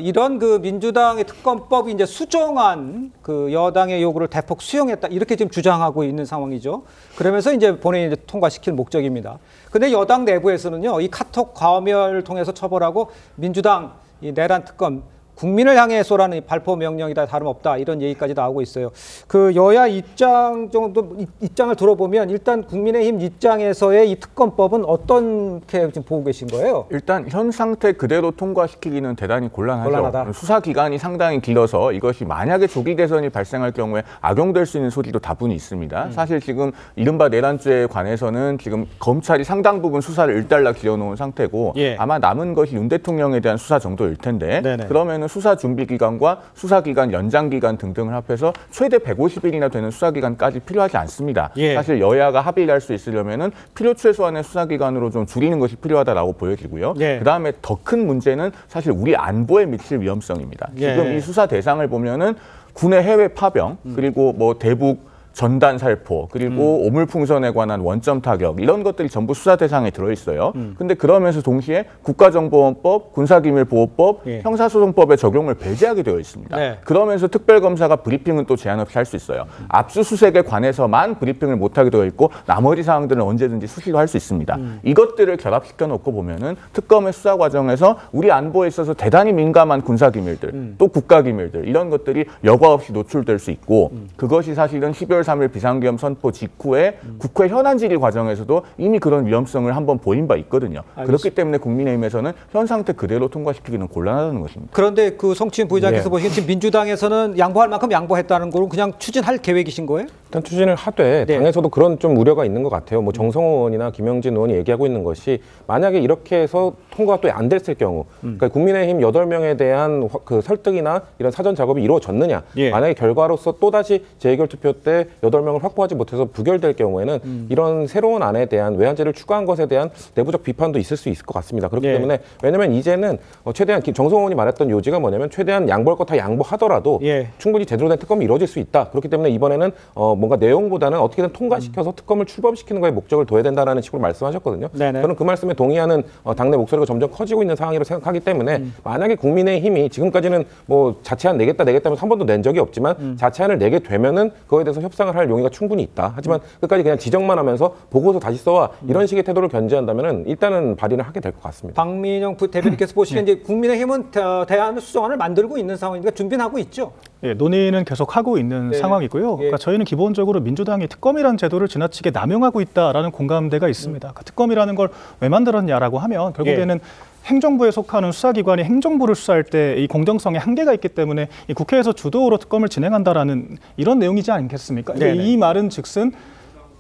이런 그 민주당의 특검법이 이제 수정안 그 여당의 요구를 대폭 수용했다 이렇게 지금 주장하고 있는 상황이죠. 그러면서 이제 본회의에 이제 통과시킬 목적입니다. 근데 여당 내부에서는요, 이 카톡 과멸을 통해서 처벌하고 민주당 이 내란 특검 국민을 향해 쏘라는 발포 명령이다 다름없다 이런 얘기까지 나오고 있어요. 그 여야 입장을 들어보면 일단 국민의힘 입장에서의 이 특검법은 어떻게 지금 보고 계신 거예요? 일단 현 상태 그대로 통과시키기는 대단히 곤란하다. 수사 기간이 상당히 길어서 이것이 만약에 조기 개선이 발생할 경우에 악용될 수 있는 소지도 다분히 있습니다. 사실 지금 이른바 내란죄에 관해서는 지금 검찰이 상당 부분 수사를 일단락 지어놓은 상태고 아마 남은 것이 윤 대통령에 대한 수사 정도일 텐데 그러면 수사 준비 기간과 수사 기간 연장 기간 등등을 합해서 최대 150일이나 되는 수사 기간까지 필요하지 않습니다. 사실 여야가 합의를 할 수 있으려면은 필요 최소한의 수사 기간으로 좀 줄이는 것이 필요하다라고 보여지고요. 그다음에 더 큰 문제는 사실 우리 안보에 미칠 위험성입니다. 지금 이 수사 대상을 보면은 군의 해외 파병 그리고 뭐 대북 전단 살포 그리고 오물풍선에 관한 원점 타격 이런 것들이 전부 수사 대상에 들어있어요. 근데 그러면서 동시에 국가정보원법, 군사기밀보호법, 형사소송법의 적용을 배제하게 되어 있습니다. 그러면서 특별검사가 브리핑은 또 제한 없이 할 수 있어요. 압수수색에 관해서만 브리핑을 못하게 되어 있고 나머지 사항들은 언제든지 수시로 할 수 있습니다. 이것들을 결합시켜 놓고 보면은 특검의 수사 과정에서 우리 안보에 있어서 대단히 민감한 군사기밀들 또 국가기밀들 이런 것들이 여과 없이 노출될 수 있고 그것이 사실은 12월 3일 비상계엄 선포 직후에 국회 현안 질의 과정에서도 이미 그런 위험성을 한번 보인 바 있거든요. 그렇기 때문에 국민의힘에서는 현 상태 그대로 통과시키기는 곤란하다는 것입니다. 그런데 그 성추인 부의장께서 보시기엔 지금 민주당에서는 양보할 만큼 양보했다는 거로 그냥 추진할 계획이신 거예요? 일단 추진을 하되 당에서도 그런 좀 우려가 있는 것 같아요. 뭐 정성호 의원이나 김영진 의원이 얘기하고 있는 것이 만약에 이렇게 해서 통과가 또 안 됐을 경우 그러니까 국민의힘 8명에 대한 그 설득이나 이런 사전 작업이 이루어졌느냐 만약에 결과로서 또다시 재의결 투표 때 8명을 확보하지 못해서 부결될 경우에는 이런 새로운 안에 대한 외환제를 추가한 것에 대한 내부적 비판도 있을 수 있을 것 같습니다. 그렇기 때문에 왜냐하면 이제는 최대한 정성호 의원이 말했던 요지가 뭐냐면 최대한 양보할 거 다 양보하더라도 충분히 제대로 된 특검이 이루어질 수 있다. 그렇기 때문에 이번에는 뭔가 내용보다는 어떻게든 통과시켜서 특검을 출범시키는 거에 목적을 둬야 된다는 식으로 말씀하셨거든요. 저는 그 말씀에 동의하는 당내 목소리가 점점 커지고 있는 상황이라고 생각하기 때문에 만약에 국민의힘이 지금까지는 뭐 자체안 내겠다 하면서 한 번도 낸 적이 없지만 자체안을 내게 되면은 그거에 대해서 협상을 할 용의가 충분히 있다. 하지만 끝까지 그냥 지적만 하면서 보고서 다시 써와 이런 식의 태도를 견지한다면은 일단은 발의를 하게 될 것 같습니다. 박민영 대변인께서 보시기엔 이제 국민의힘은 대안 수정안을 만들고 있는 상황이니까 준비는 하고 있죠. 논의는 계속 하고 있는 상황이고요. 그러니까 저희는 기본적으로 민주당이 특검이라는 제도를 지나치게 남용하고 있다라는 공감대가 있습니다. 그 특검이라는 걸 왜 만들었냐라고 하면 결국에는 행정부에 속하는 수사기관이 행정부를 수사할 때 이 공정성에 한계가 있기 때문에 이 국회에서 주도로 특검을 진행한다라는 이런 내용이지 않겠습니까? 이 말은 즉슨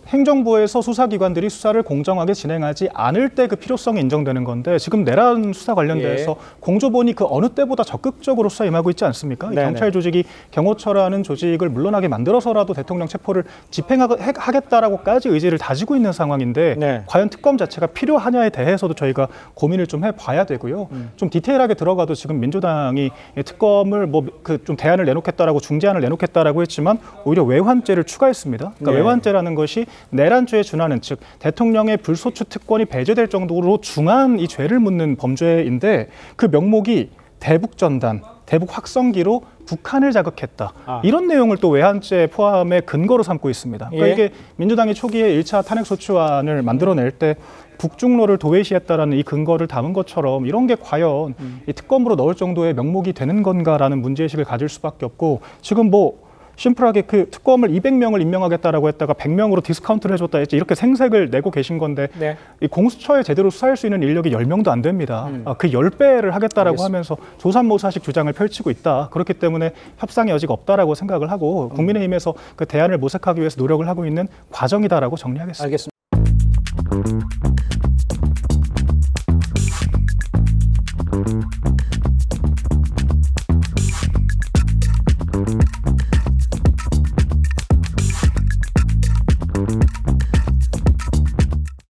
행정부에서 수사기관들이 수사를 공정하게 진행하지 않을 때 그 필요성이 인정되는 건데 지금 내란 수사 관련돼서 공조본이 그 어느 때보다 적극적으로 수사에 임하고 있지 않습니까? 이 경찰 조직이 경호처라는 조직을 물러나게 만들어서라도 대통령 체포를 집행하겠다라고까지 의지를 다지고 있는 상황인데 과연 특검 자체가 필요하냐에 대해서도 저희가 고민을 좀 해봐야 되고요. 좀 디테일하게 들어가도 지금 민주당이 특검을 좀 대안을 내놓겠다라고 중재안을 내놓겠다라고 했지만 오히려 외환죄를 추가했습니다. 그러니까 외환죄라는 것이 내란죄에 준하는 즉 대통령의 불소추 특권이 배제될 정도로 중한 이 죄를 묻는 범죄인데 그 명목이 대북전단, 대북 확성기로 북한을 자극했다. 이런 내용을 또 외환죄 포함의 근거로 삼고 있습니다. 그러니까 이게 민주당이 초기에 1차 탄핵소추안을 만들어낼 때 북중로를 도외시했다라는 이 근거를 담은 것처럼 이런 게 과연 이 특검으로 넣을 정도의 명목이 되는 건가라는 문제의식을 가질 수밖에 없고 지금 심플하게 그 특검을 200명을 임명하겠다라고 했다가 100명으로 디스카운트를 해줬다 했지 이렇게 생색을 내고 계신 건데 이 공수처에 제대로 수사할 수 있는 인력이 10명도 안 됩니다. 그 10배를 하겠다라고 하면서 조삼모사식 주장을 펼치고 있다. 그렇기 때문에 협상의 여지가 없다라고 생각을 하고 국민의힘에서 그 대안을 모색하기 위해서 노력을 하고 있는 과정이다라고 정리하겠습니다. 알겠습니다.